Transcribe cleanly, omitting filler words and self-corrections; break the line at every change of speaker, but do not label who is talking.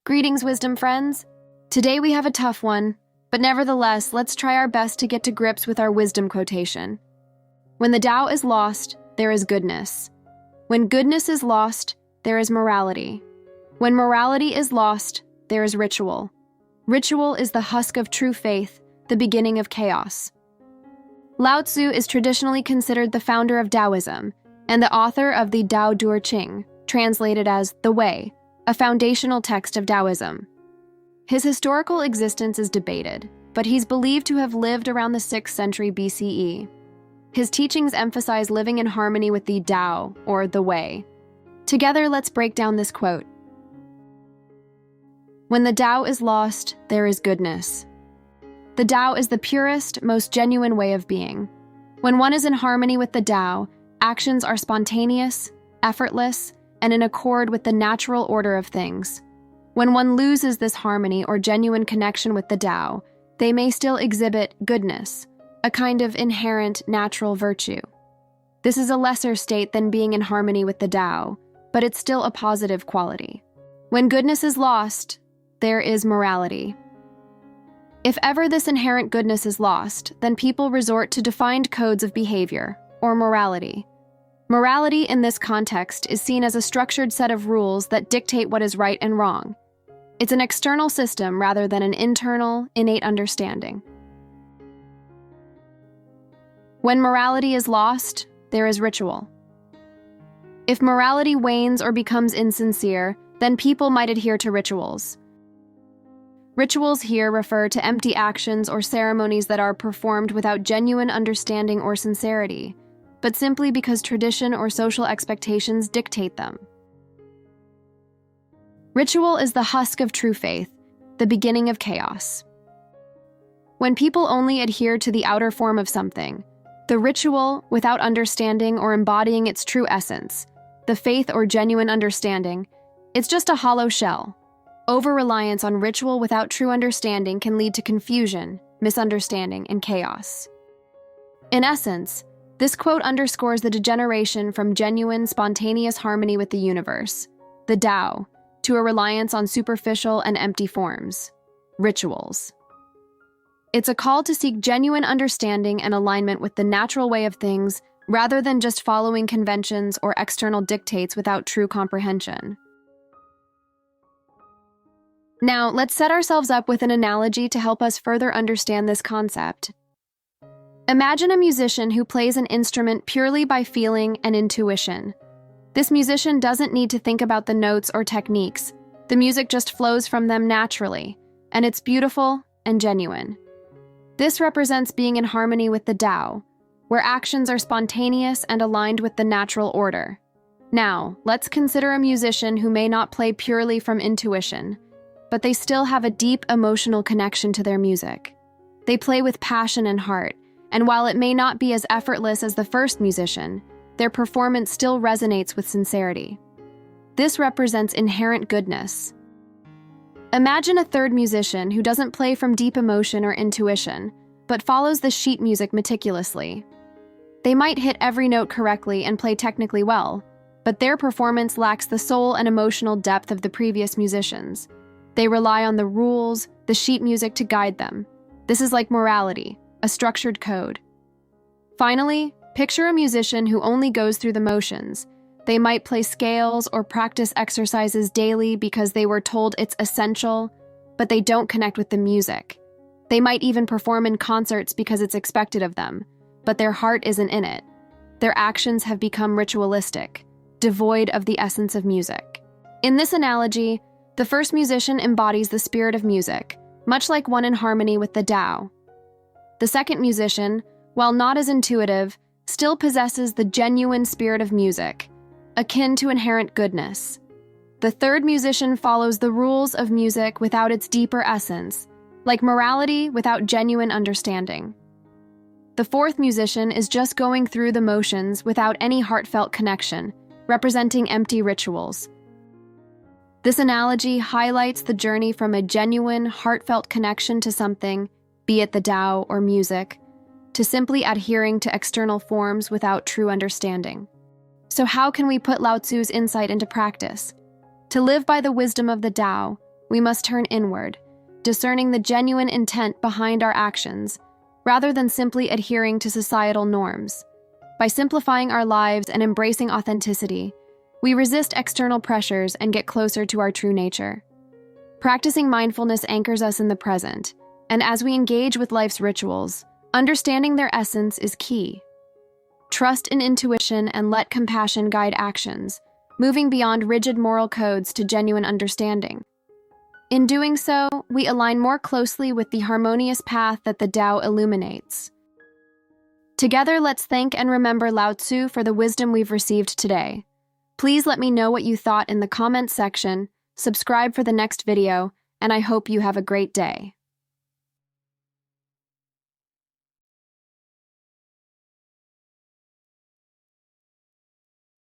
Greetings, wisdom friends. Today we have a tough one, but nevertheless, let's try our best to get to grips with our wisdom quotation. When the Tao is lost, there is goodness. When goodness is lost, there is morality. When morality is lost, there is ritual. Ritual is the husk of true faith, the beginning of chaos. Lao-tzu is traditionally considered the founder of Taoism and the author of the Tao Te Ching, translated as the Way, a foundational text of Taoism. His historical existence is debated, but he's believed to have lived around the 6th century BCE. His teachings emphasize living in harmony with the Tao, or the Way. Together, let's break down this quote. When the Tao is lost, there is goodness. The Tao is the purest, most genuine way of being. When one is in harmony with the Tao, actions are spontaneous, effortless, and in accord with the natural order of things. When one loses this harmony or genuine connection with the Tao, they may still exhibit goodness, a kind of inherent natural virtue. This is a lesser state than being in harmony with the Tao, but it's still a positive quality. When goodness is lost, there is morality. If ever this inherent goodness is lost, then people resort to defined codes of behavior, or morality. Morality in this context is seen as a structured set of rules that dictate what is right and wrong. It's an external system rather than an internal, innate understanding. When morality is lost, there is ritual. If morality wanes or becomes insincere, then people might adhere to rituals. Rituals here refer to empty actions or ceremonies that are performed without genuine understanding or sincerity, but simply because tradition or social expectations dictate them. Ritual is the husk of true faith, the beginning of chaos. When people only adhere to the outer form of something, the ritual, without understanding or embodying its true essence, the faith or genuine understanding, it's just a hollow shell. Over-reliance on ritual without true understanding can lead to confusion, misunderstanding, and chaos. In essence, this quote underscores the degeneration from genuine, spontaneous harmony with the universe, the Tao, to a reliance on superficial and empty forms, rituals. It's a call to seek genuine understanding and alignment with the natural way of things rather than just following conventions or external dictates without true comprehension. Now, let's set ourselves up with an analogy to help us further understand this concept. Imagine a musician who plays an instrument purely by feeling and intuition. This musician doesn't need to think about the notes or techniques. The music just flows from them naturally, and it's beautiful and genuine. This represents being in harmony with the Tao, where actions are spontaneous and aligned with the natural order. Now, let's consider a musician who may not play purely from intuition, but they still have a deep emotional connection to their music. They play with passion and heart, and while it may not be as effortless as the first musician, their performance still resonates with sincerity. This represents inherent goodness. Imagine a third musician who doesn't play from deep emotion or intuition, but follows the sheet music meticulously. They might hit every note correctly and play technically well, but their performance lacks the soul and emotional depth of the previous musicians. They rely on the rules, the sheet music to guide them. This is like morality, a structured code. Finally, picture a musician who only goes through the motions. They might play scales or practice exercises daily because they were told it's essential, but they don't connect with the music. They might even perform in concerts because it's expected of them, but their heart isn't in it. Their actions have become ritualistic, devoid of the essence of music. In this analogy, the first musician embodies the spirit of music, much like one in harmony with the Tao. The second musician, while not as intuitive, still possesses the genuine spirit of music, akin to inherent goodness. The third musician follows the rules of music without its deeper essence, like morality without genuine understanding. The fourth musician is just going through the motions without any heartfelt connection, representing empty rituals. This analogy highlights the journey from a genuine, heartfelt connection to something, be it the Tao or music, to simply adhering to external forms without true understanding. So how can we put Lao-tzu's insight into practice? To live by the wisdom of the Tao, we must turn inward, discerning the genuine intent behind our actions, rather than simply adhering to societal norms. By simplifying our lives and embracing authenticity, we resist external pressures and get closer to our true nature. Practicing mindfulness anchors us in the present, and as we engage with life's rituals, understanding their essence is key. Trust in intuition and let compassion guide actions, moving beyond rigid moral codes to genuine understanding. In doing so, we align more closely with the harmonious path that the Tao illuminates. Together, let's thank and remember Lao-tzu for the wisdom we've received today. Please let me know what you thought in the comments section, subscribe for the next video, and I hope you have a great day.